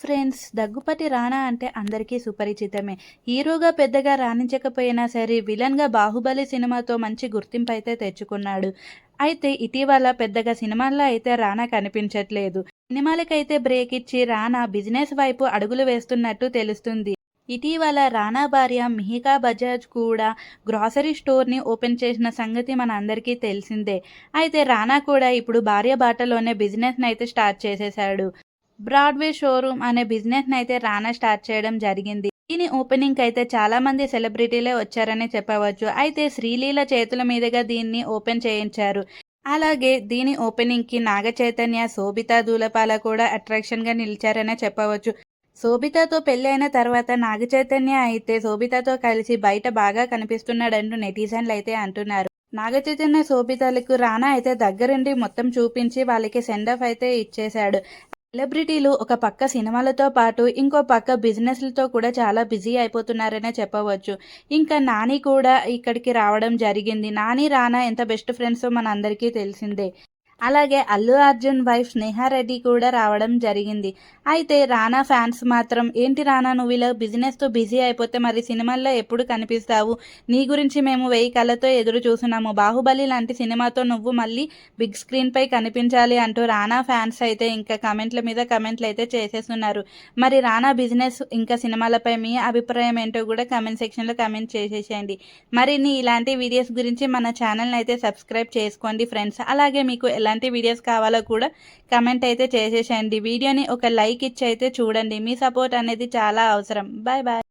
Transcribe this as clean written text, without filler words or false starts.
Friends, Daggubati రానా అంటే అందరికీ సుపరిచితమే. హీరోగా పెద్దగా రాణించకపోయినా సరే విలన్‌గా 'బాహుబలి' సినిమాతో మంచి గుర్తింపైతే తెచ్చుకున్నాడు. అయితే ఇటీవల పెద్దగా సినిమాల్లో అయితే రానా కనిపించట్లేదు. సినిమాలకైతే బ్రేక్ ఇచ్చి రానా బిజినెస్ వైపు అడుగులు వేస్తున్నట్టు తెలుస్తుంది. ఇటీవల రానా భార్య మిహికా బజాజ్ కూడా గ్రోసరీ స్టోర్‌ని ఓపెన్ చేసిన సంగతి మన అందరికీ తెలిసిందే. అయితే రానా కూడా ఇప్పుడు భార్య బాటలోనే బిజినెస్‌నైతే స్టార్ట్ చేసేశాడు. బ్రాడ్వే షోరూమ్ అనే బిజినెస్‌నైతే రానా స్టార్ట్ చేయడం జరిగింది. దీని ఓపెనింగ్‌కైతే చాలామంది సెలబ్రిటీలే వచ్చారనే చెప్పవచ్చు. అయితే శ్రీలీల చేతుల మీదుగా దీన్ని ఓపెన్ చేయించారు. అలాగే దీని ఓపెనింగ్‌కి నాగ చైతన్య, శోభితా ధూళిపాల కూడా అట్రాక్షన్‌గా నిలిచారనే చెప్పవచ్చు. శోభితతో పెళ్లయిన తర్వాత నాగ చైతన్య అయితే శోభితతో కలిసి బయట బాగా కనిపిస్తున్నాడంటూ నెటిజన్లయితే అంటున్నారు. నాగ చైతన్య, శోభితలకు రానా అయితే దగ్గరుండి మొత్తం చూపించి వాళ్ళకి సెండ్ ఆఫ్ అయితే ఇచ్చేశాడు. సెలబ్రిటీలు ఒక పక్క సినిమాలతో పాటు ఇంకో పక్క బిజినెస్‌లతో కూడా చాలా బిజీ అయిపోతున్నారనే చెప్పవచ్చు. ఇంకా నాని కూడా ఇక్కడికి రావడం జరిగింది. నాని, రానా ఎంత బెస్ట్ ఫ్రెండ్సో మనందరికీ తెలిసిందే. అలాగే అల్లు అర్జున్ వైఫ్ స్నేహారెడ్డి కూడా రావడం జరిగింది. అయితే రానా ఫ్యాన్స్ మాత్రం "ఏంటి రానా, నువ్వు ఇలా బిజినెస్‌తో బిజీ అయిపోతే మరి సినిమాల్లో ఎప్పుడు కనిపిస్తావు? నీ గురించి మేము 1000 కళ్ళతో ఎదురు చూస్తున్నాము. 'బాహుబలి' లాంటి సినిమాతో నువ్వు మళ్ళీ బిగ్ స్క్రీన్‌పై కనిపించాలి" అంటూ రానా ఫ్యాన్స్ అయితే ఇంకా కామెంట్ల మీద కామెంట్లు అయితే చేసేస్తున్నారు. మరి రానా బిజినెస్ ఇంకా సినిమాలపై మీ అభిప్రాయం ఏంటో కూడా కామెంట్ సెక్షన్‌లో కామెంట్ చేసేసేయండి. మరిన్ని ఇలాంటి వీడియోస్ గురించి మన ఛానల్‌ని అయితే సబ్స్క్రైబ్ చేసుకోండి ఫ్రెండ్స్. అలాగే మీకు ఎలాంటి వీడియోస్ కావాలో కూడా కామెంట్ అయితే చేసేసేయండి. వీడియోని ఒక లైక్ ఇచ్చి అయితే చూడండి. మీ సపోర్ట్ అనేది చాలా అవసరం. Bye bye.